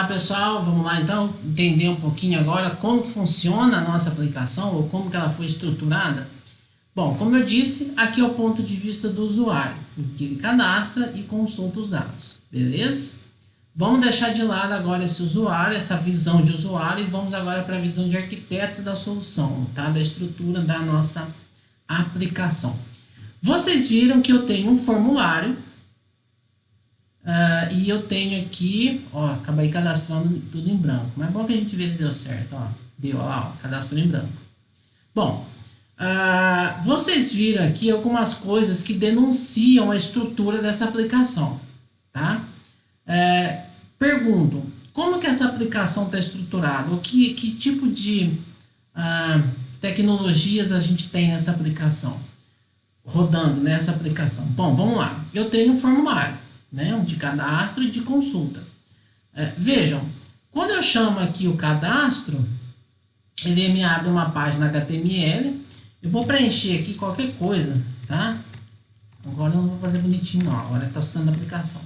pessoal, vamos lá então entender um pouquinho agora como que funciona a nossa aplicação ou como que ela foi estruturada. Bom, como eu disse, aqui é o ponto de vista do usuário, que ele cadastra e consulta os dados, beleza? Vamos deixar de lado agora esse usuário, essa visão de usuário, e vamos agora para a visão de arquiteto da solução, tá? Da estrutura da nossa aplicação. Vocês viram que eu tenho um formulário e eu tenho aqui, ó, acabei cadastrando tudo em branco, mas é bom que a gente vê se deu certo, ó, deu lá, ó, cadastro em branco. Bom, vocês viram aqui algumas coisas que denunciam a estrutura dessa aplicação, tá? Pergunto, como que essa aplicação está estruturada? Ou que tipo de tecnologias a gente tem nessa aplicação? Rodando nessa aplicação. Bom, vamos lá. Eu tenho um formulário, né, de cadastro e de consulta. Vejam, quando eu chamo aqui o cadastro, ele me abre uma página HTML. Eu vou preencher aqui qualquer coisa, tá? Agora eu não vou fazer bonitinho não, agora está citando a aplicação.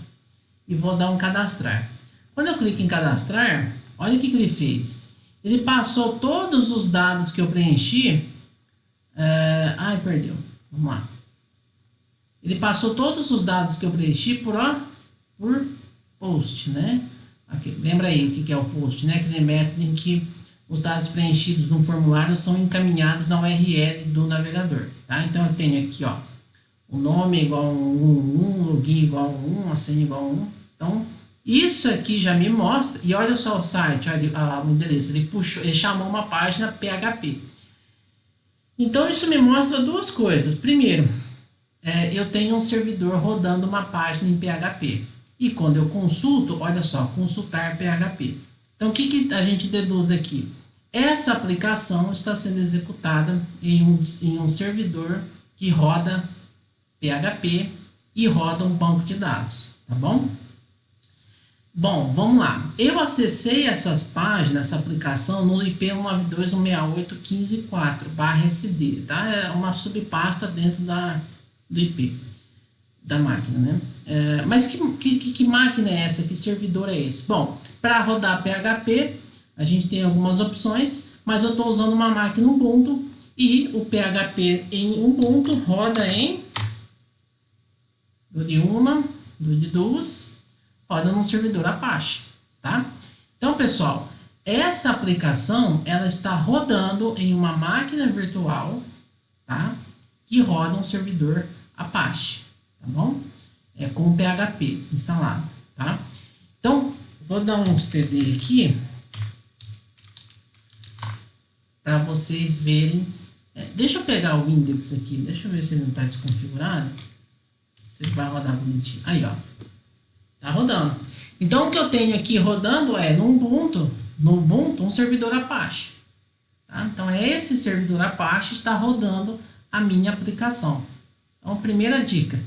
E vou dar um cadastrar. Quando eu clico em cadastrar, olha o que ele fez. Ele passou todos os dados que eu preenchi. Ai, perdeu. Vamos lá. Ele passou todos os dados que eu preenchi por post, né? Aqui, lembra aí o que é o post, né? Aquele método em que os dados preenchidos no formulário são encaminhados na URL do navegador, tá? Então eu tenho aqui, ó, o nome igual a 1, login igual a 1, a senha igual a 1. Então, isso aqui já me mostra, e olha só o site, olha o endereço, ele chamou uma página PHP. Então, isso me mostra duas coisas. Primeiro, eu tenho um servidor rodando uma página em PHP. E quando eu consulto, olha só, consultar PHP. Então, o que a gente deduz daqui? Essa aplicação está sendo executada em um servidor que roda PHP e roda um banco de dados, tá bom? Bom, vamos lá. Eu acessei essas páginas, essa aplicação no IP 192.168.15.4/SD, tá? É uma subpasta dentro do IP da máquina, né? Mas que máquina é essa? Que servidor é esse? Bom, para rodar PHP, a gente tem algumas opções, mas eu estou usando uma máquina Ubuntu e o PHP em Ubuntu roda em de uma, de duas, roda num servidor Apache, tá? Então, pessoal, essa aplicação, ela está rodando em uma máquina virtual, tá? Que roda um servidor Apache, tá bom? Com PHP instalado, tá? Então, vou dar um CD aqui para vocês verem. Deixa eu pegar o index aqui, deixa eu ver se ele não está desconfigurado. Se ele vai rodar bonitinho. Aí, ó. Tá rodando. Então, o que eu tenho aqui rodando no Ubuntu, um servidor Apache. Tá? Então, esse servidor Apache está rodando a minha aplicação. Então, primeira dica.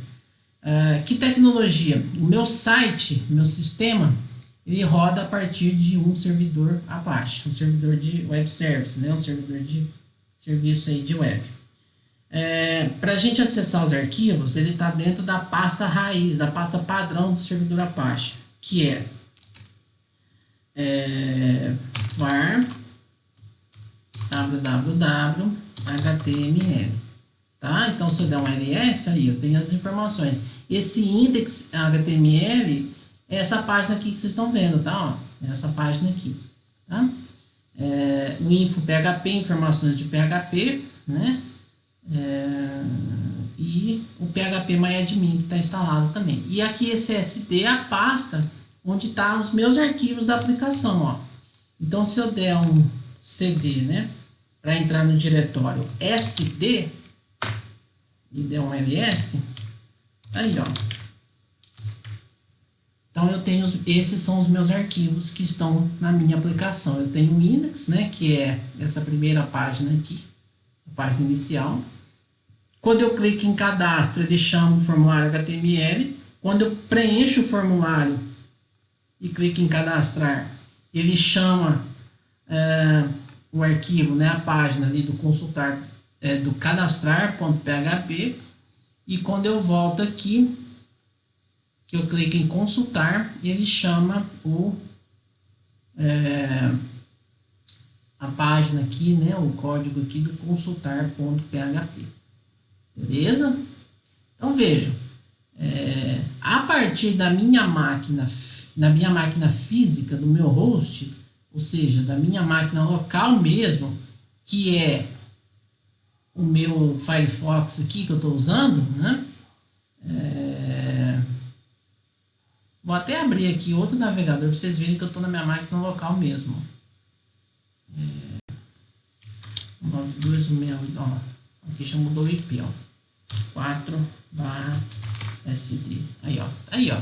Que tecnologia? O meu site, meu sistema, ele roda a partir de um servidor Apache, um servidor de web service, né? Um servidor de serviço aí de web. Para a gente acessar os arquivos, ele está dentro da pasta raiz, da pasta padrão do servidor Apache, que var www.html. Tá? Então, se eu der um ls, aí eu tenho as informações. Esse index HTML é essa página aqui que vocês estão vendo, tá? Ó, essa página aqui. Tá? O info PHP, informações de PHP, né? E o PHP MyAdmin que está instalado também. E aqui esse SD é a pasta onde estão os meus arquivos da aplicação, ó. Então, se eu der um CD, né, para entrar no diretório SD e der um ls, aí, ó. Então, eu tenho esses são os meus arquivos que estão na minha aplicação. Eu tenho o index, né, que é essa primeira página aqui, a página inicial. Quando eu clico em cadastro, ele chama o formulário HTML. Quando eu preencho o formulário e clico em cadastrar, ele chama o arquivo, né, a página ali do consultar, do cadastrar.php. E quando eu volto aqui, que eu clico em consultar, ele chama o a página aqui, né, o código aqui do consultar.php. Beleza? Então vejam, a partir da minha máquina física, do meu host, ou seja, da minha máquina local mesmo, que é o meu Firefox aqui que eu estou usando, né? Vou até abrir aqui outro navegador para vocês verem que eu estou na minha máquina local mesmo. 9268, ó, aqui já mudou o IP, ó. 4/SD. Aí, ó. Aí, ó.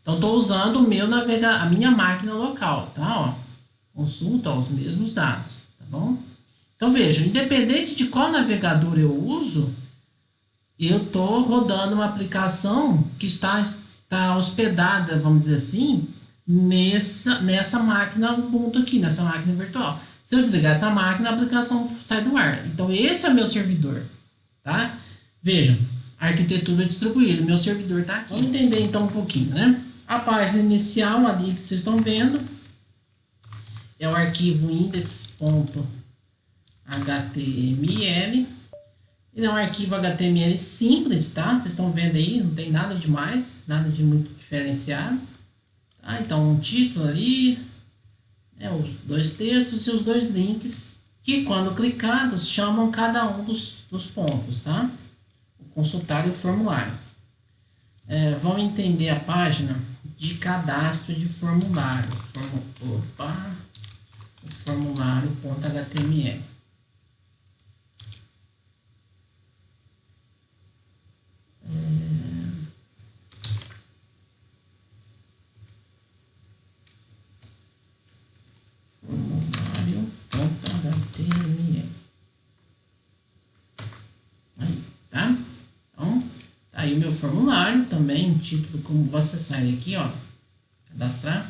Então, estou usando o meu a minha máquina local, tá? Ó. Consulta os mesmos dados, tá bom? Então, vejam, independente de qual navegador eu uso, eu estou rodando uma aplicação que está hospedada, vamos dizer assim, nessa máquina Ubuntu aqui, nessa máquina virtual. Se eu desligar essa máquina, a aplicação sai do ar. Então, esse é o meu servidor, tá? Vejam, arquitetura distribuída, meu servidor está aqui. Vamos entender então um pouquinho, né? A página inicial ali que vocês estão vendo é o arquivo index.html. Ele é um arquivo HTML simples, tá? Vocês estão vendo aí, não tem nada demais, nada de muito diferenciado. Tá? Então, um título ali, os dois textos e os dois links, que quando clicados chamam cada um dos pontos, tá? O consultar e o formulário. Vamos entender a página de cadastro de formulário. O formulário.html. Formulário.html. Aí, tá? Então, tá aí o meu formulário também, título, como vou acessar ele aqui, ó. Cadastrar.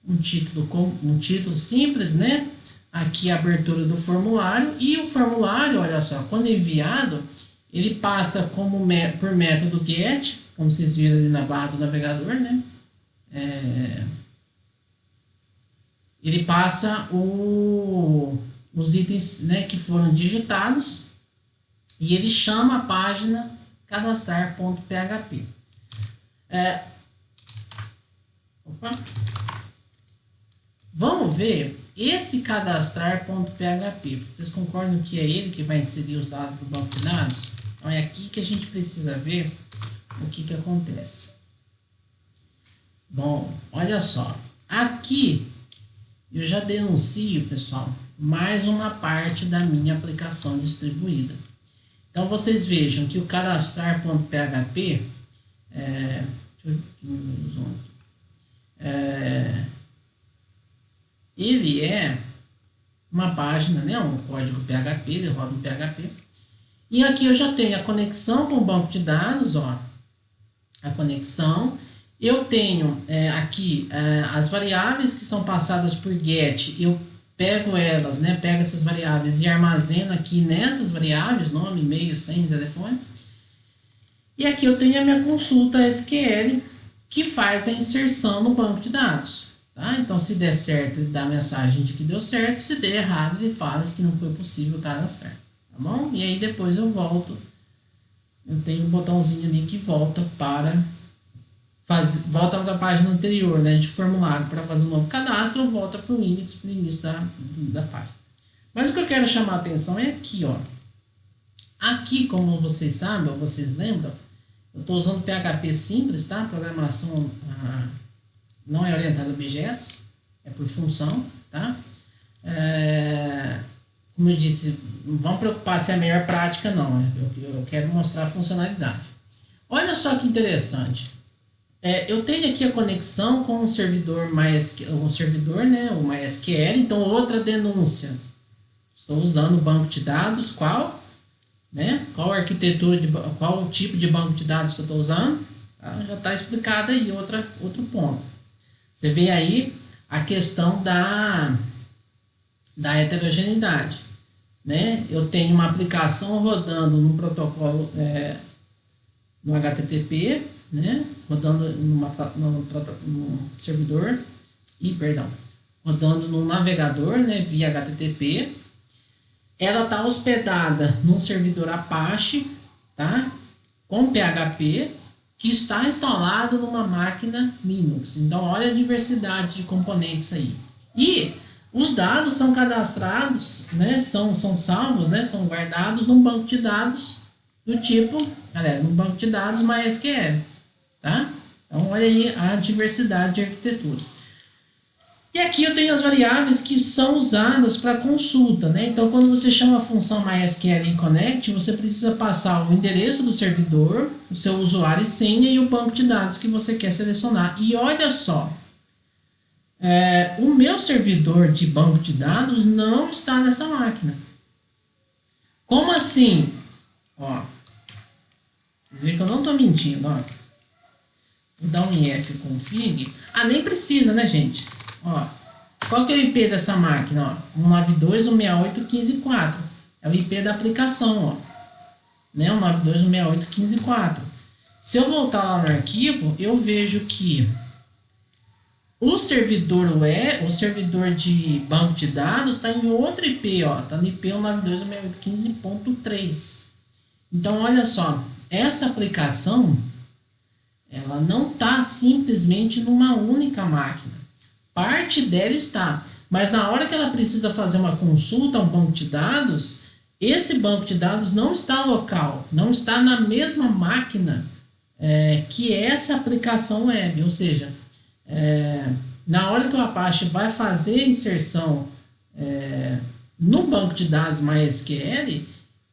Um título simples, né? Aqui a abertura do formulário. E o formulário, olha só, quando enviado, ele passa por método get, como vocês viram ali na barra do navegador, né? Ele passa os itens, né, que foram digitados e ele chama a página cadastrar.php. Vamos ver esse cadastrar.php. Vocês concordam que é ele que vai inserir os dados do banco de dados? Então é aqui que a gente precisa ver o que acontece. Bom, olha só. Aqui eu já denuncio, pessoal, mais uma parte da minha aplicação distribuída. Então vocês vejam que o cadastrar.php ele é uma página, né, um código PHP, ele roda um PHP. E aqui eu já tenho a conexão com o banco de dados, ó, a conexão. Eu tenho aqui as variáveis que são passadas por get, eu pego elas, né, pego essas variáveis e armazeno aqui nessas variáveis, nome, e-mail, senha, telefone. E aqui eu tenho a minha consulta SQL, que faz a inserção no banco de dados. Tá? Então, se der certo, ele dá a mensagem de que deu certo. Se der errado, ele fala que não foi possível cadastrar. Tá bom? E aí, depois eu volto. Eu tenho um botãozinho ali que volta para a página anterior, né, de formulário, para fazer um novo cadastro, ou volta para o index, para o início da página. Mas o que eu quero chamar a atenção é aqui, ó. Aqui, como vocês sabem, ou vocês lembram, eu estou usando PHP simples, tá? Programação não é orientada a objetos, é por função, tá? Como eu disse, não vamos preocupar se é a melhor prática, não. Eu quero mostrar a funcionalidade. Olha só que interessante. Eu tenho aqui a conexão com o servidor né, o MySQL. Então, outra denúncia. Estou usando o banco de dados, qual? Né? Qual arquitetura, qual tipo de banco de dados que eu estou usando? Tá? Já está explicado aí outro ponto. Você vê aí a questão da heterogeneidade. Né? Eu tenho uma aplicação rodando num protocolo no HTTP, né? Rodando num servidor rodando no navegador, né, via HTTP. Ela está hospedada num servidor Apache, tá? Com PHP, que está instalado numa máquina Linux. Então, olha a diversidade de componentes aí. E os dados são cadastrados, né? São salvos, né? São guardados num banco de dados do tipo, galera, num banco de dados MySQL, tá? Então, olha aí a diversidade de arquiteturas. E aqui eu tenho as variáveis que são usadas para consulta, né? Então, quando você chama a função MySQL Connect, você precisa passar o endereço do servidor, o seu usuário e senha e o banco de dados que você quer selecionar. E olha só, o meu servidor de banco de dados não está nessa máquina. Como assim? Ó, vocês veem que eu não estou mentindo, ó. Vou dar um ifconfig. Ah, nem precisa, né, gente? Ó, qual que é o IP dessa máquina? Ó? 192.168.15.4. É o IP da aplicação, ó. Né? 192.168.15.4. Se eu voltar lá no arquivo, eu vejo que o servidor o servidor de banco de dados está em outro IP, ó. Está no IP 192.168.15.3. Então, olha só, essa aplicação ela não está simplesmente numa única máquina. Parte dela está, mas na hora que ela precisa fazer uma consulta a um banco de dados, esse banco de dados não está local, não está na mesma máquina que essa aplicação web. Ou seja, na hora que o Apache vai fazer a inserção no banco de dados MySQL,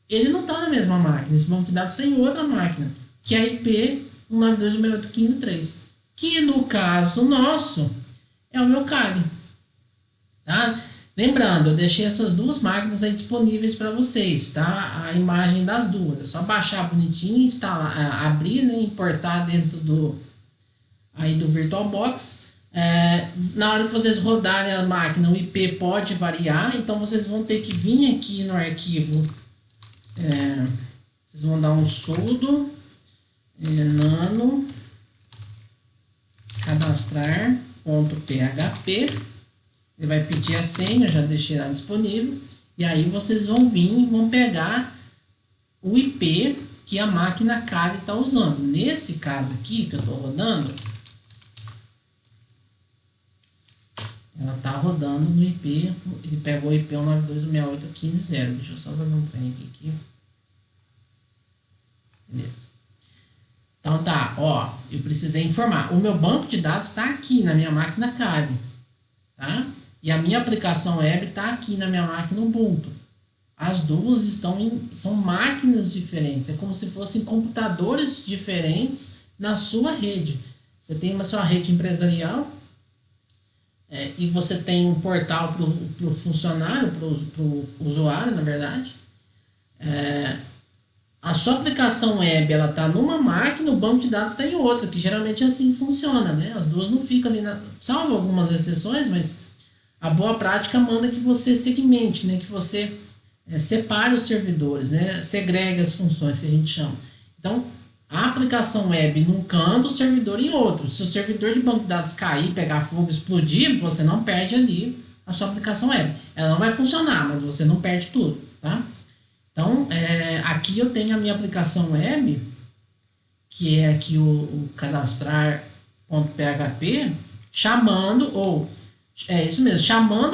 ele não está na mesma máquina. Esse banco de dados está em outra máquina, que é a IP 192.168.15.3, que no caso nosso é o meu Kali, tá? Lembrando, eu deixei essas duas máquinas aí disponíveis para vocês, tá? A imagem das duas, é só baixar bonitinho, instalar, abrir, né, importar dentro do VirtualBox. Na hora que vocês rodarem a máquina, o IP pode variar, então vocês vão ter que vir aqui no arquivo, vocês vão dar um sudo nano cadastrar.php. Ele vai pedir a senha, eu já deixei lá disponível. E aí vocês vão vir e vão pegar o IP que a máquina Kali está usando. Nesse caso aqui que eu estou rodando, ela está rodando no IP, ele pegou o IP 192.168.15.0. Deixa eu só fazer um trem aqui. Beleza. Então tá, ó, eu precisei informar. O meu banco de dados está aqui na minha máquina Kali, tá? E a minha aplicação web está aqui na minha máquina Ubuntu. As duas são máquinas diferentes. É como se fossem computadores diferentes na sua rede. Você tem uma sua rede empresarial e você tem um portal para o funcionário, para o usuário, na verdade. A sua aplicação web ela está numa máquina, o banco de dados está em outra, que geralmente assim funciona, né? As duas não ficam ali, salvo algumas exceções, mas a boa prática manda que você segmente, né? Que você separe os servidores, né? Segregue as funções que a gente chama. Então, a aplicação web num canto, o servidor em outro. Se o servidor de banco de dados cair, pegar fogo, explodir, você não perde ali a sua aplicação web. Ela não vai funcionar, mas você não perde tudo, tá? Então, aqui eu tenho a minha aplicação web, que é aqui o cadastrar.php, chamando o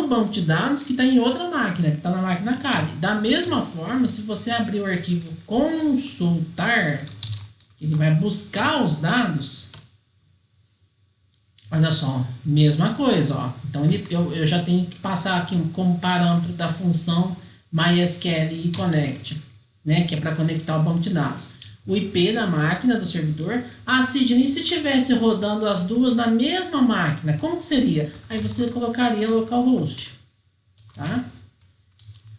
banco de dados que está em outra máquina, que está na máquina Kali. Da mesma forma, se você abrir o arquivo consultar, ele vai buscar os dados, olha só, mesma coisa, ó. Então eu já tenho que passar aqui como parâmetro da função MySQL Connect, né, que é para conectar o banco de dados. O IP da máquina do servidor. Sidney, se estivesse rodando as duas na mesma máquina, como que seria? Aí você colocaria localhost, tá?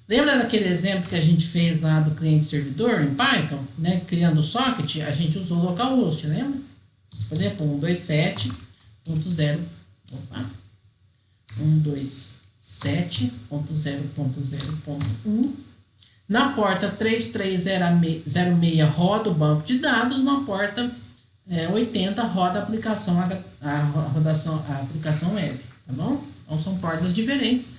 Lembra daquele exemplo que a gente fez lá do cliente servidor em Python, né, criando o socket? A gente usou localhost, lembra? Por exemplo, 127.0. Opa. 127.0.0.1. Na porta 3306 roda o banco de dados, na porta 80 roda a aplicação web, tá bom? Então são portas diferentes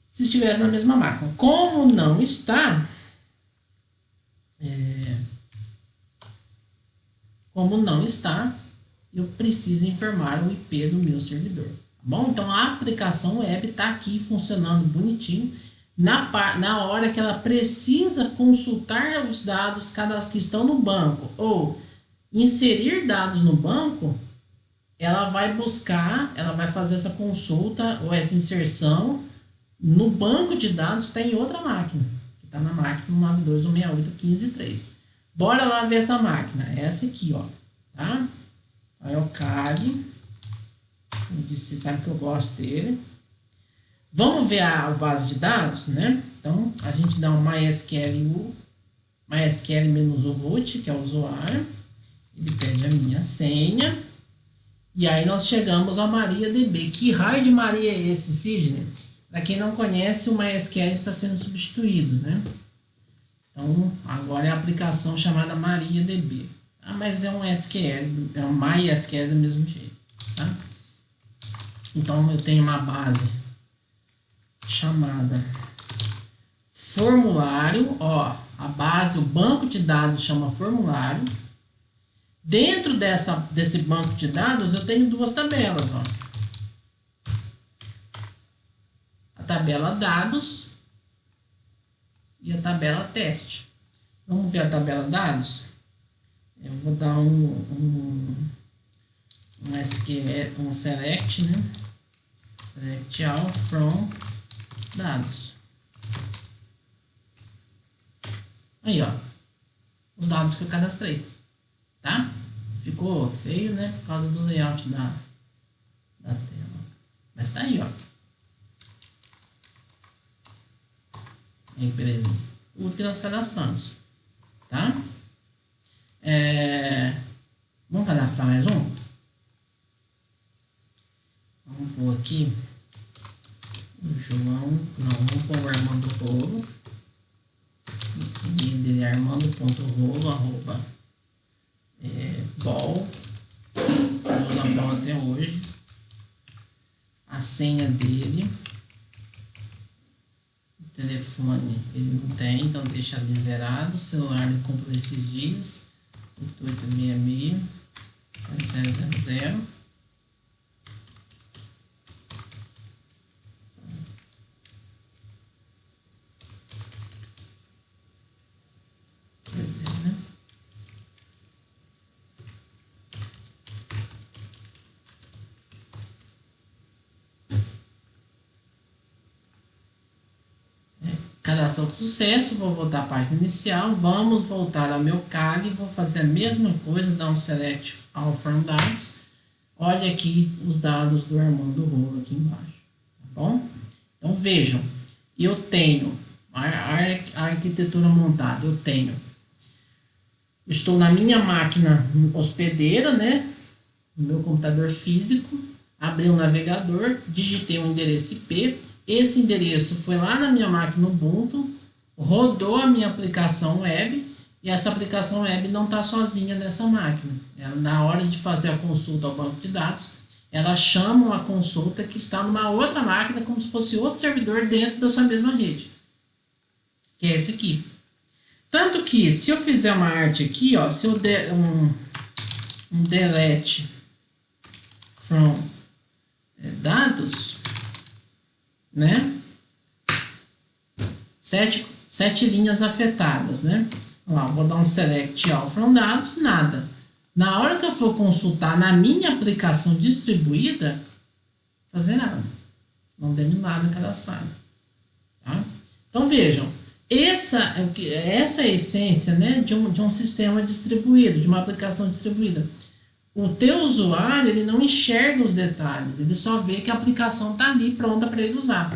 se estivesse na mesma máquina. Como não está, eu preciso informar o IP do meu servidor. Tá bom? Então a aplicação web está aqui funcionando bonitinho. Na hora que ela precisa consultar os dados que estão no banco ou inserir dados no banco, ela vai fazer essa consulta ou essa inserção no banco de dados que está em outra máquina, que está na máquina 92.168.15.3. Bora lá ver essa máquina, essa aqui, ó, tá? É o CAG, você sabe que eu gosto dele. Vamos ver a base de dados, né? Então, a gente dá um MySQL -root, que é o usuário, ele pede a minha senha, e aí nós chegamos a MariaDB. Que raio de Maria é esse, Sidney? Para quem não conhece, o MySQL está sendo substituído, né? Então, agora é a aplicação chamada MariaDB. Ah, mas é um SQL, é um MySQL do mesmo jeito, tá? Então, eu tenho uma base chamada formulário, ó, a base, o banco de dados chama formulário. Dentro desse banco de dados, eu tenho duas tabelas, ó. A tabela dados e a tabela teste. Vamos ver a tabela dados? Eu vou dar um SQL, um select, né? Select all from dados. Aí, ó, os dados que eu cadastrei, tá? Ficou feio, né? Por causa do layout da tela. Mas tá aí, ó. Aí, beleza. Tudo que nós cadastramos, tá? Vamos cadastrar mais um? Vamos pôr aqui o João. Não, vamos pôr o Armando Rolo. O e-mail dele é armando.rolo, @bol. Eu uso bol até hoje. A senha dele. O telefone ele não tem, então deixa ali zerado. O celular ele comprou esses dias. 8866 000. Cadastrou com sucesso, vou voltar à página inicial, vamos voltar ao meu CAG, vou fazer a mesma coisa, dar um select all from dados. Olha aqui os dados do Armando Rolo aqui embaixo, tá bom? Então vejam, eu tenho a arquitetura montada, estou na minha máquina hospedeira, né? No meu computador físico, abri o navegador, digitei um endereço IP. Esse endereço foi lá na minha máquina Ubuntu, rodou a minha aplicação web, e essa aplicação web não está sozinha nessa máquina. Na hora de fazer a consulta ao banco de dados, ela chama uma consulta que está numa outra máquina, como se fosse outro servidor dentro da sua mesma rede, que é esse aqui. Tanto que, se eu fizer uma arte aqui, ó, se eu der um delete from dados, né? 7 linhas afetadas, né? Lá, vou dar um select all from dados, nada. Na hora que eu for consultar na minha aplicação distribuída, fazer nada. Não tenho nada cadastrado, tá? Então vejam, essa é a essência, né, de um sistema distribuído, de uma aplicação distribuída. O teu usuário, ele não enxerga os detalhes, ele só vê que a aplicação está ali pronta para ele usar.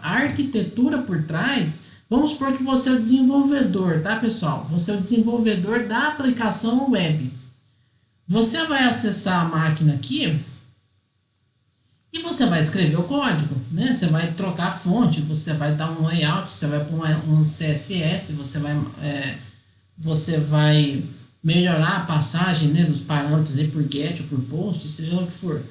A arquitetura por trás, vamos supor que você é o desenvolvedor, tá, pessoal? Você é o desenvolvedor da aplicação web. Você vai acessar a máquina aqui e você vai escrever o código, né? Você vai trocar a fonte, você vai dar um layout, você vai pôr um CSS, você vai melhorar a passagem, né, dos parâmetros aí por get ou por post, seja lá o que for.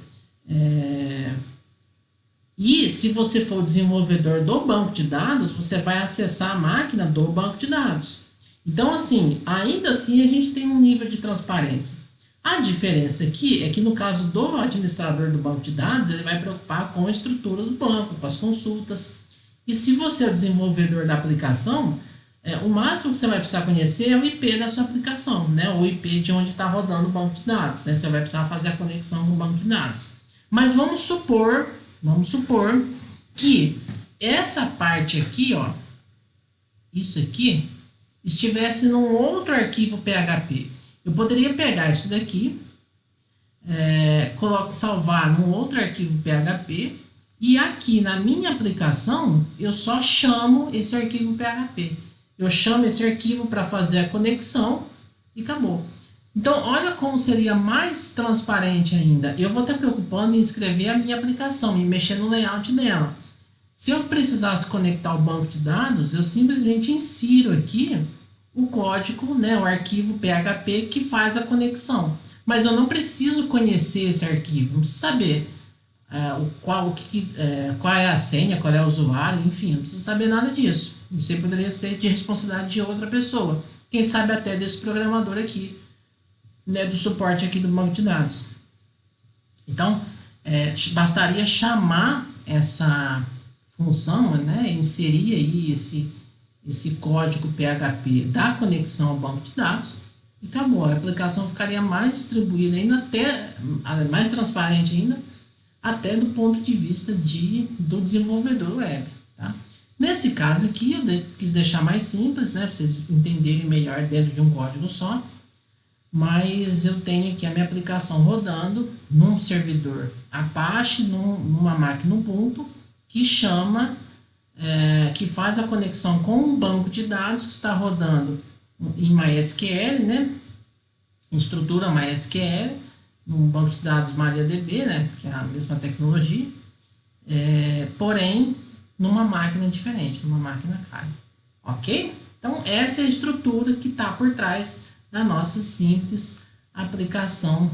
E se você for o desenvolvedor do banco de dados, você vai acessar a máquina do banco de dados. Então, assim, ainda assim a gente tem um nível de transparência. A diferença aqui é que no caso do administrador do banco de dados, ele vai preocupar com a estrutura do banco, com as consultas. E se você é o desenvolvedor da aplicação, o máximo que você vai precisar conhecer é o IP da sua aplicação, né? O IP de onde está rodando o banco de dados, né? Você vai precisar fazer a conexão com o banco de dados. Mas vamos supor que essa parte aqui, ó, isso aqui, estivesse num outro arquivo PHP. Eu poderia pegar isso daqui, salvar num outro arquivo PHP, e aqui na minha aplicação, eu só chamo esse arquivo PHP. Eu chamo esse arquivo para fazer a conexão e acabou. Então, olha como seria mais transparente ainda. Eu vou estar preocupando em escrever a minha aplicação e mexer no layout dela. Se eu precisasse conectar ao banco de dados, eu simplesmente insiro aqui o código, né, o arquivo PHP que faz a conexão. Mas eu não preciso conhecer esse arquivo, não preciso saber qual é a senha, qual é o usuário, enfim, não preciso saber nada disso. Isso aí poderia ser de responsabilidade de outra pessoa. Quem sabe até desse programador aqui, né, do suporte aqui do banco de dados. Então, bastaria chamar essa função, né, inserir aí esse código PHP da conexão ao banco de dados e acabou. A aplicação ficaria mais distribuída ainda, até mais transparente ainda, até do ponto de vista do desenvolvedor web. Tá? Nesse caso aqui, eu quis deixar mais simples, né, para vocês entenderem melhor dentro de um código só. Mas eu tenho aqui a minha aplicação rodando num servidor Apache, numa máquina Ubuntu, que que faz a conexão com um banco de dados que está rodando em MySQL, né? Estrutura MySQL, num banco de dados MariaDB, né? Que é a mesma tecnologia, porém numa máquina diferente, numa máquina Kali. Ok? Então essa é a estrutura que está por trás da nossa simples aplicação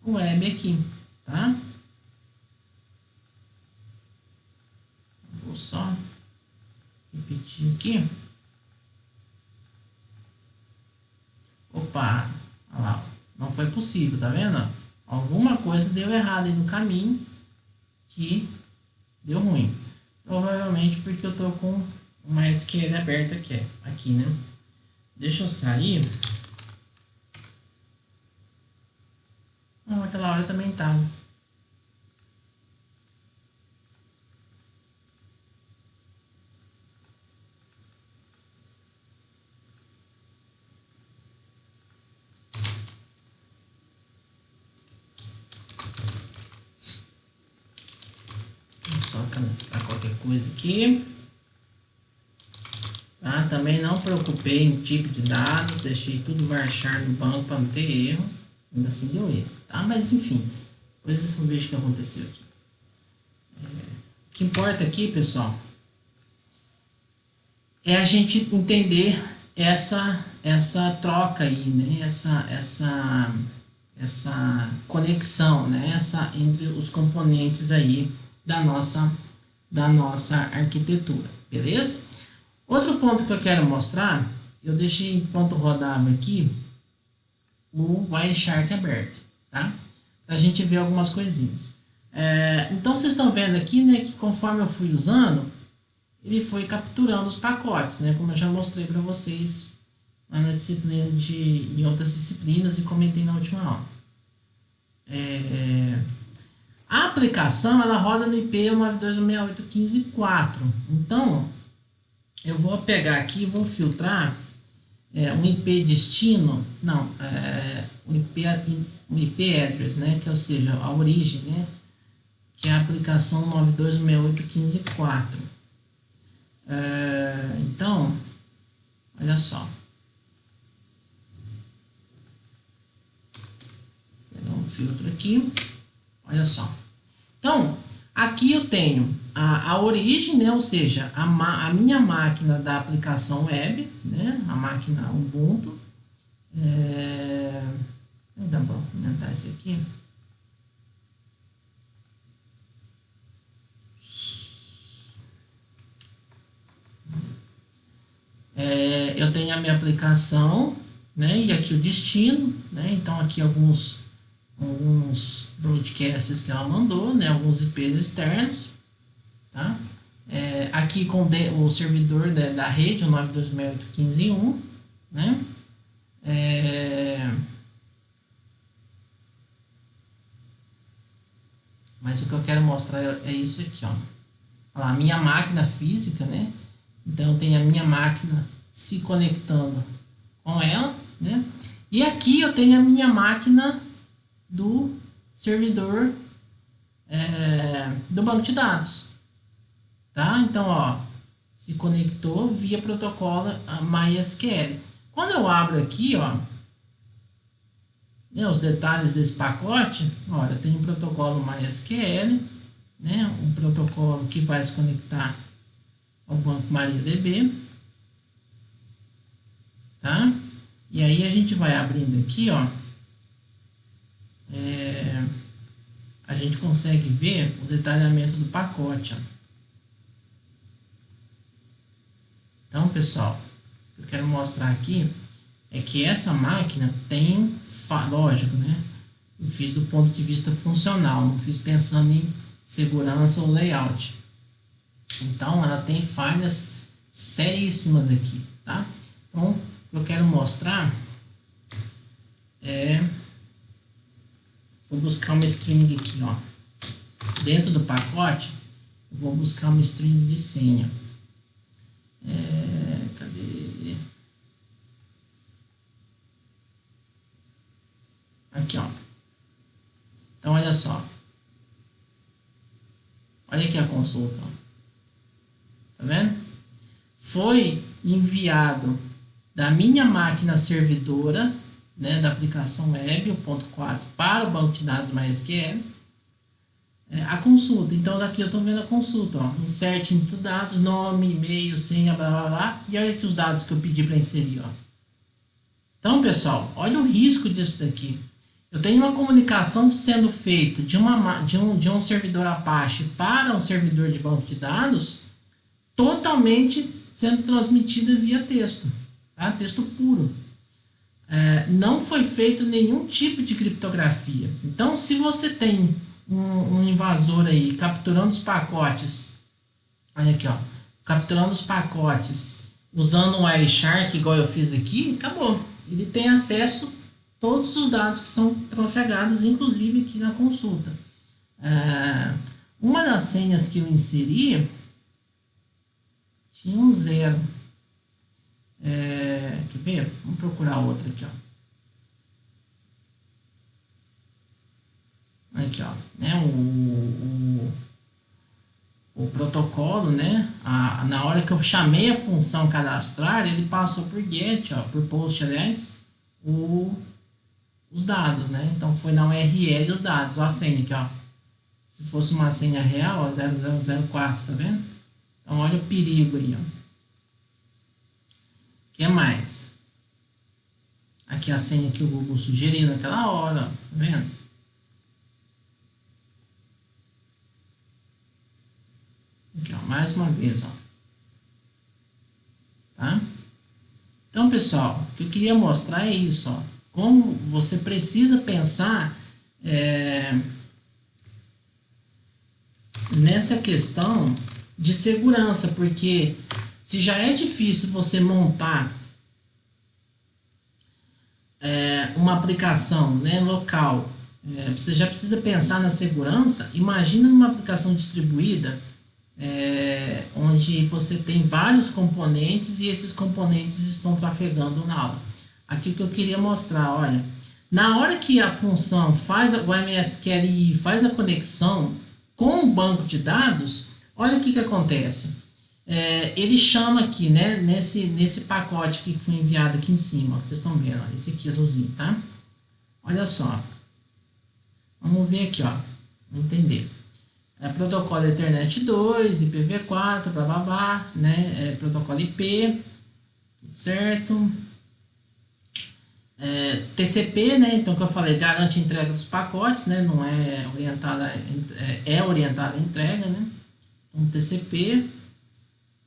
web aqui, tá? Vou só repetir aqui. Opa, olha lá, não foi possível, tá vendo? Alguma coisa deu errado aí no caminho que deu ruim. Provavelmente porque eu tô com o MySQL aberto aqui, né? Deixa eu sair. Aquela hora também tava. Vou só cadastrar qualquer coisa aqui. Tá? Também não preocupei em tipo de dados, deixei tudo varchar no banco para não ter erro. Ainda assim deu erro, tá? Mas enfim, depois eu vejo o que aconteceu aqui. O que importa aqui, pessoal, é a gente entender essa troca aí, né? Essa conexão, né? Entre os componentes aí da nossa arquitetura, beleza? Outro ponto que eu quero mostrar, eu deixei em ponto rodável aqui o Wireshark aberto, tá? Pra gente ver algumas coisinhas. Então vocês estão vendo aqui, né, que conforme eu fui usando, ele foi capturando os pacotes, né, como eu já mostrei para vocês lá na disciplina em outras disciplinas e comentei na última aula. A aplicação ela roda no IP 192.168.15.4. Então eu vou pegar aqui e vou filtrar um IP destino, um IP address, né, que ou seja, a origem, né, que é a aplicação 92.168.15.4. Então, olha só. Vou pegar um filtro aqui, olha só. Então, aqui eu tenho a origem, né, ou seja, a minha máquina da aplicação web, né, a máquina Ubuntu, Dá para aumentar isso aqui. Eu tenho a minha aplicação, né? E aqui o destino, né? Então aqui alguns broadcasts que ela mandou, né? Alguns IPs externos, tá? Aqui com o servidor da rede, o 9268.15.1, né? Mas o que eu quero mostrar é isso aqui, ó. Olha lá, a minha máquina física, né? Então eu tenho a minha máquina se conectando com ela, né? E aqui eu tenho a minha máquina do servidor do banco de dados, tá? Então, ó, se conectou via protocolo MySQL. Quando eu abro aqui, ó, né, os detalhes desse pacote, ó, eu tenho um protocolo MySQL, né? Um protocolo que vai se conectar ao banco MariaDB, tá? E aí a gente vai abrindo aqui, ó, a gente consegue ver o detalhamento do pacote, ó. Então, pessoal, o que eu quero mostrar aqui é que essa máquina tem, lógico, né? Eu fiz do ponto de vista funcional, não fiz pensando em segurança ou layout. Então, ela tem falhas seríssimas aqui, tá? Então, o que eu quero mostrar vou buscar uma string aqui, ó. Dentro do pacote, eu vou buscar uma string de senha. Cadê? Aqui, ó. Então, olha só. Olha aqui a consulta, ó. Tá vendo? Foi enviado da minha máquina servidora, né, da aplicação web, o ponto 4, para o banco de dados MySQL, a consulta. Então, daqui eu estou vendo a consulta, ó. Insert into dados, nome, e-mail, senha, blá, blá, blá. E olha aqui os dados que eu pedi para inserir, ó. Então, pessoal, olha o risco disso daqui. Eu tenho uma comunicação sendo feita de um servidor Apache para um servidor de banco de dados, totalmente sendo transmitida via texto, tá? Texto puro. Não foi feito nenhum tipo de criptografia. Então, se você tem um invasor aí capturando os pacotes, olha aqui, ó, capturando os pacotes usando um Wireshark igual eu fiz aqui, acabou. Ele tem acesso a todos os dados que são trafegados, inclusive aqui na consulta. Uma das senhas que eu inseri tinha um 0. Quer ver? Vamos procurar outra aqui, ó. Aqui, ó, né, o protocolo, né, na hora que eu chamei a função cadastrar, ele passou por get, ó, por post, aliás, os dados, né, então foi na URL os dados, ó, a senha aqui, ó, se fosse uma senha real, ó, 0004, tá vendo? Então olha o perigo aí, ó. O que mais? Aqui a senha que o Google sugeriu naquela hora, ó, tá vendo? Aqui, ó, mais uma vez, ó. Tá? Então, pessoal, o que eu queria mostrar é isso, ó. Como você precisa pensar nessa questão de segurança, porque se já é difícil você montar uma aplicação, né, local, você já precisa pensar na segurança, imagina numa aplicação distribuída, onde você tem vários componentes e esses componentes estão trafegando na aula. Aqui o que eu queria mostrar, olha, na hora que a função faz o MySQL faz a conexão com o banco de dados, olha o que acontece. Ele chama aqui, né, nesse pacote aqui que foi enviado aqui em cima, ó, vocês estão vendo, ó, esse aqui azulzinho, tá? Olha só, vamos ver aqui, ó, vamos entender. Protocolo Ethernet 2, IPv4, blá blá blá, né? Protocolo IP, tudo certo. TCP, né? Então, que eu falei, garante a entrega dos pacotes, né? Não é orientada, é orientada à entrega, né? Então, TCP,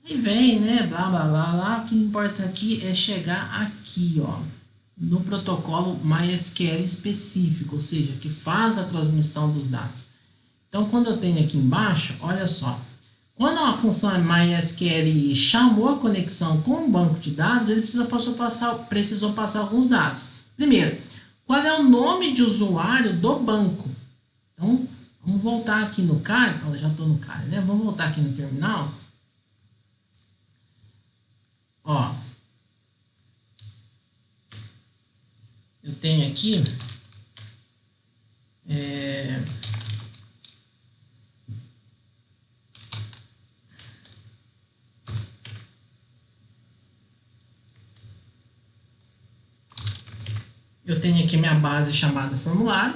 aí vem, né? Blá, blá, blá, blá. O que importa aqui é chegar aqui, ó, no protocolo MySQL específico, ou seja, que faz a transmissão dos dados. Então, quando eu tenho aqui embaixo, olha só, quando a função MySQL chamou a conexão com o banco de dados, ele precisou passar alguns dados. Primeiro, qual é o nome de usuário do banco? Então, vamos voltar aqui no CARE. Eu já estou no CARE, né? Vamos voltar aqui no terminal. Ó, eu tenho aqui minha base chamada formulário,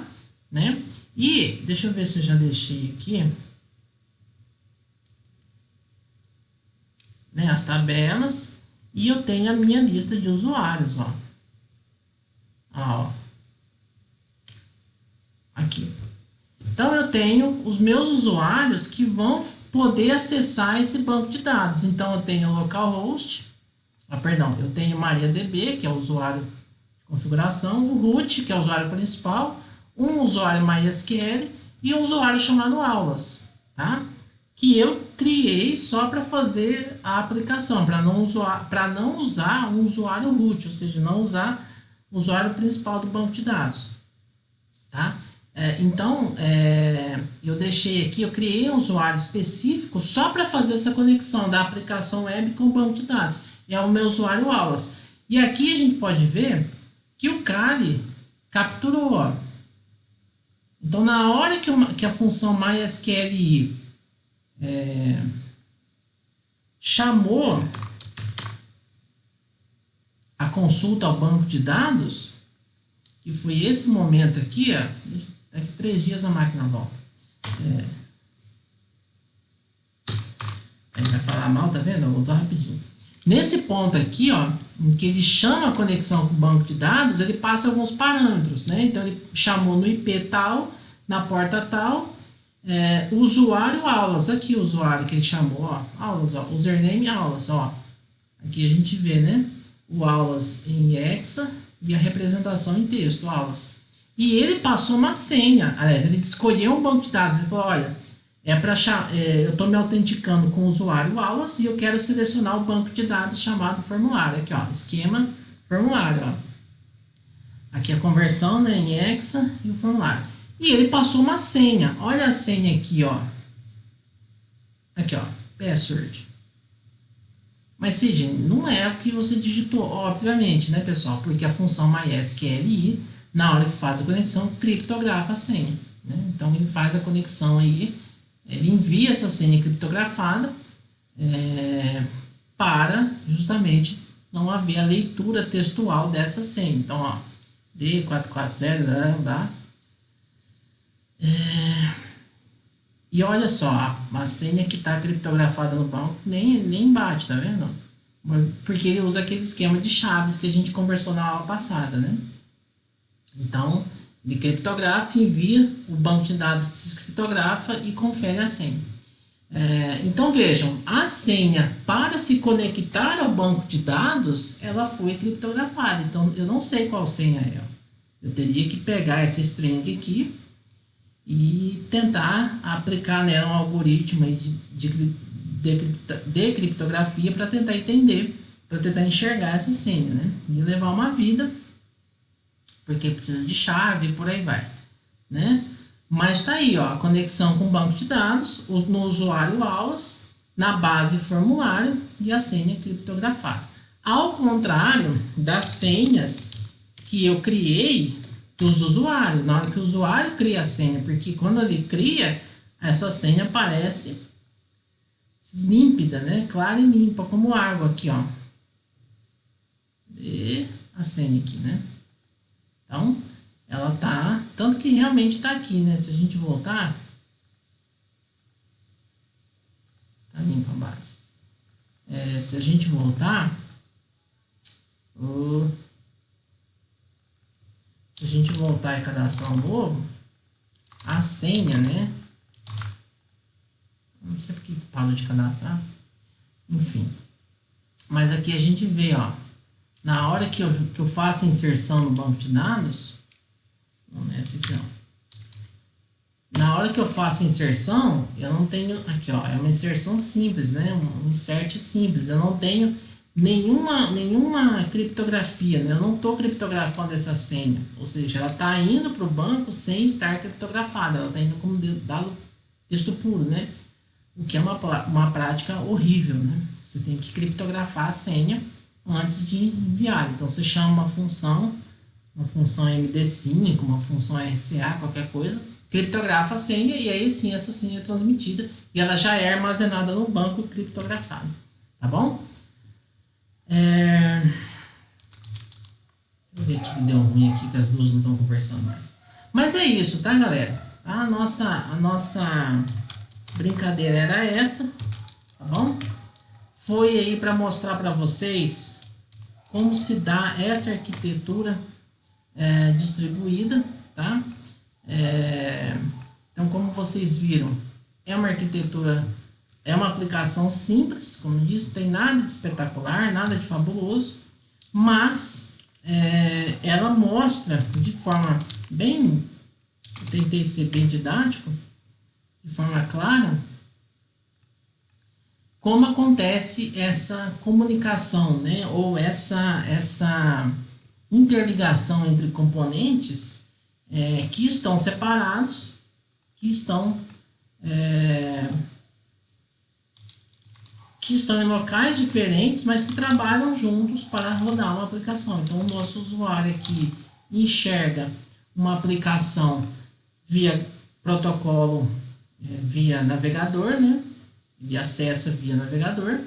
né? E deixa eu ver se eu já deixei aqui, né, as tabelas, e eu tenho a minha lista de usuários, ó. Ó. Aqui. Então eu tenho os meus usuários que vão poder acessar esse banco de dados. Então eu tenho o localhost, eu tenho MariaDB, que é o usuário de configuração, o root, que é o usuário principal, um usuário MySQL e um usuário chamado aulas, tá? Que eu criei só para fazer a aplicação, para não usar um usuário root, ou seja, não usar o usuário principal do banco de dados, tá? Então, eu deixei aqui, eu criei um usuário específico só para fazer essa conexão da aplicação web com o banco de dados. É o meu usuário aulas. E aqui a gente pode ver que o Kali capturou, ó. Então, na hora que a função MySQL chamou a consulta ao banco de dados, que foi esse momento aqui, ó, daqui 3 dias a máquina volta. Aí vai falar mal, tá vendo? Voltou rapidinho. Nesse ponto aqui, ó, em que ele chama a conexão com o banco de dados, ele passa alguns parâmetros, né? Então, ele chamou no IP tal, na porta tal, o usuário aulas. Aqui o usuário que ele chamou, ó, aulas, ó, username aulas, ó. Aqui a gente vê, né? O aulas em hexa e a representação em texto, aulas. E ele passou uma senha, aliás, ele escolheu um banco de dados, ele falou, olha, eu estou me autenticando com o usuário aulas e eu quero selecionar o banco de dados chamado formulário. Aqui, ó, esquema formulário, ó. Aqui a conversão, né, em hexa e o formulário. E ele passou uma senha. Olha a senha aqui, ó. Aqui, ó, password. Mas, Sidney, não é o que você digitou, obviamente, né, pessoal? Porque a função MySQL, na hora que faz a conexão, criptografa a senha, né? Então, ele faz a conexão aí, ele envia essa senha criptografada para justamente não haver a leitura textual dessa senha. Então, ó, D440, dá. E olha só, a senha que está criptografada no banco nem bate, tá vendo? Porque ele usa aquele esquema de chaves que a gente conversou na aula passada, né? Então, ele criptografa, envia, o banco de dados descriptografa e confere a senha. Então, vejam, a senha para se conectar ao banco de dados, ela foi criptografada. Então, eu não sei qual senha é. Eu teria que pegar essa string aqui e tentar aplicar nela um algoritmo aí de criptografia para tentar entender, para tentar enxergar essa senha, né? E levar uma vida, porque precisa de chave e por aí vai, né? Mas tá aí, ó, a conexão com o banco de dados, no usuário aulas, na base formulário e a senha criptografada. Ao contrário das senhas que eu criei dos usuários, na hora que o usuário cria a senha, porque quando ele cria, essa senha aparece límpida, né? Clara e limpa, como água aqui, ó. E a senha aqui, né? Então, ela tá, tanto que realmente tá aqui, né? Se a gente voltar, tá limpa a base. Se a gente voltar, se a gente voltar e cadastrar um novo, a senha, né? Não sei porque parou de cadastrar. Enfim. Mas aqui a gente vê, ó. Na hora que eu faço a inserção no banco de dados, não é essa aqui, ó. Na hora que eu faço a inserção, eu não tenho, aqui ó, é uma inserção simples, né? Um insert simples. Eu não tenho nenhuma criptografia, né? Eu não estou criptografando essa senha. Ou seja, ela está indo para o banco sem estar criptografada. Ela está indo como dado texto puro, né? O que é uma prática horrível, né? Você tem que criptografar a senha antes de enviar. Então, você chama uma função MD5, uma função RCA, qualquer coisa, criptografa a senha e aí sim essa senha é transmitida e ela já é armazenada no banco criptografado. Tá bom? Deixa eu ver aqui que deu ruim aqui, que as duas não estão conversando mais. Mas é isso, tá, galera? A nossa brincadeira era essa, tá bom? Foi aí para mostrar para vocês como se dá essa arquitetura distribuída, tá? Então, como vocês viram, é uma arquitetura, é uma aplicação simples, como eu disse, não tem nada de espetacular, nada de fabuloso, mas ela mostra de forma bem, eu tentei ser bem didático, de forma clara, como acontece essa comunicação, né? Ou essa interligação entre componentes que estão separados, que estão em locais diferentes, mas que trabalham juntos para rodar uma aplicação. Então, o nosso usuário aqui enxerga uma aplicação via protocolo, via navegador, né? Ele acessa via navegador.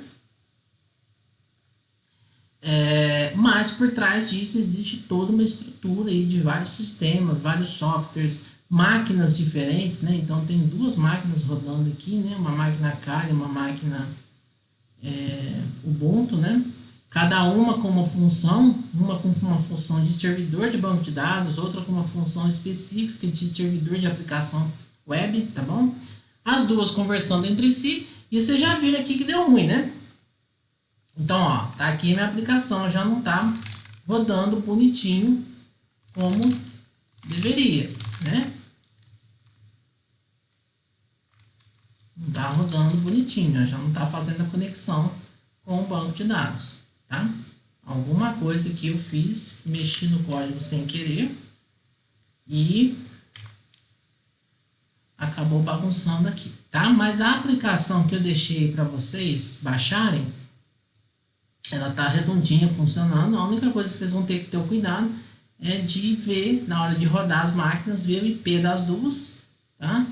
Mas por trás disso existe toda uma estrutura aí de vários sistemas, vários softwares, máquinas diferentes, né? Então tem duas máquinas rodando aqui, né? Uma máquina Kali, uma máquina Ubuntu, né? Cada uma com uma função, uma com uma função de servidor de banco de dados, outra com uma função específica de servidor de aplicação web, tá bom? As duas conversando entre si, e você já viram aqui que deu ruim, né? Então, ó, tá aqui minha aplicação, já não tá rodando bonitinho como deveria, né? Não tá rodando bonitinho, já não tá fazendo a conexão com o banco de dados, tá? Alguma coisa que eu fiz, mexi no código sem querer e acabou bagunçando aqui, tá? Mas a aplicação que eu deixei para vocês baixarem, ela tá redondinha, funcionando. A única coisa que vocês vão ter que ter o cuidado é de ver, na hora de rodar as máquinas, ver o IP das duas, tá?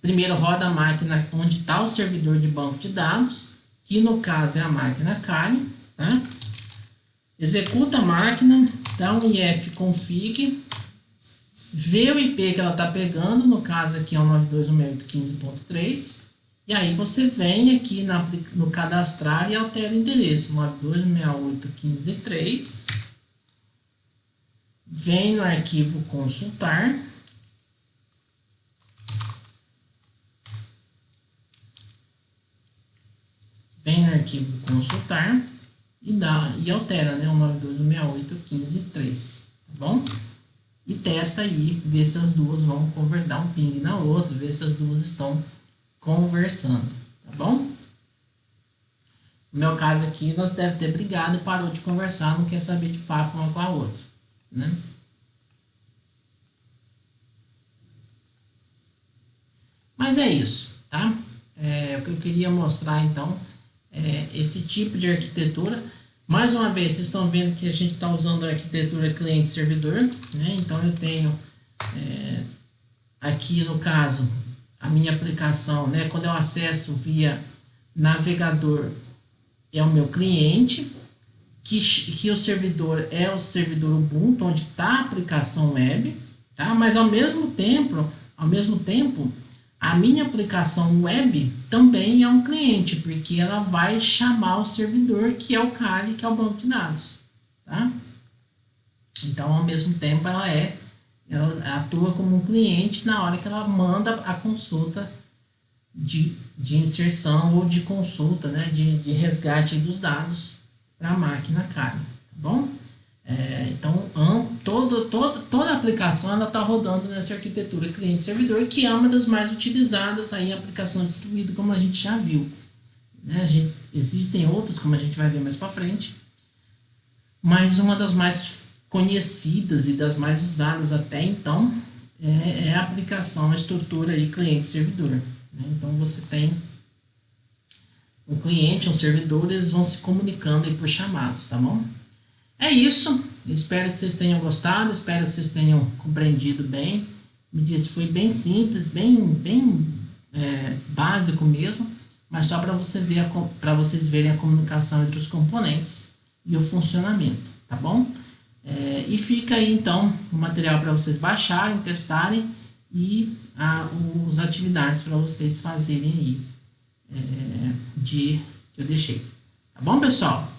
Primeiro roda a máquina onde está o servidor de banco de dados, que no caso é a máquina Kali, tá? Executa a máquina, dá um ifconfig, vê o IP que ela está pegando, no caso aqui é o 92.168.15.3, e aí você vem aqui no cadastrar e altera o endereço, 92.168.15.3, vem no arquivo consultar, e altera, né, o 92.168.15.3, tá bom? E testa aí, vê se as duas vão dar um ping na outra, vê se as duas estão conversando, tá bom? No meu caso aqui, nós devem ter brigado e parou de conversar, não quer saber de papo uma com a outra, né? Mas é isso, tá? O que eu queria mostrar, então, esse tipo de arquitetura. Mais uma vez, vocês estão vendo que a gente está usando a arquitetura cliente-servidor, né? Então, eu tenho aqui, no caso, a minha aplicação, né? Quando eu acesso via navegador, é o meu cliente, que o servidor é o servidor Ubuntu, onde está a aplicação web, tá? Mas, ao mesmo tempo, a minha aplicação web também é um cliente, porque ela vai chamar o servidor, que é o Kali, que é o banco de dados, tá? Então, ao mesmo tempo, ela atua como um cliente na hora que ela manda a consulta de inserção ou de consulta, né, de resgate dos dados para a máquina Kali, tá bom? Então, toda a aplicação está rodando nessa arquitetura cliente-servidor, que é uma das mais utilizadas aí em aplicação distribuída, como a gente já viu. Né? Existem outras, como a gente vai ver mais para frente, mas uma das mais conhecidas e das mais usadas até então é a aplicação, a estrutura aí cliente-servidor. Né? Então, você tem um cliente, um servidor, eles vão se comunicando aí por chamados, tá bom? É isso, eu espero que vocês tenham gostado, espero que vocês tenham compreendido bem. Me disse, foi bem simples, bem básico mesmo, mas só para vocês verem a comunicação entre os componentes e o funcionamento, tá bom? E fica aí então o material para vocês baixarem, testarem e as atividades para vocês fazerem aí que eu deixei. Tá bom, pessoal?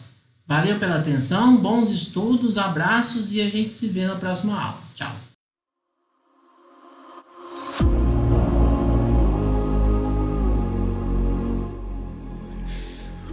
Valeu pela atenção, bons estudos, abraços e a gente se vê na próxima aula. Tchau!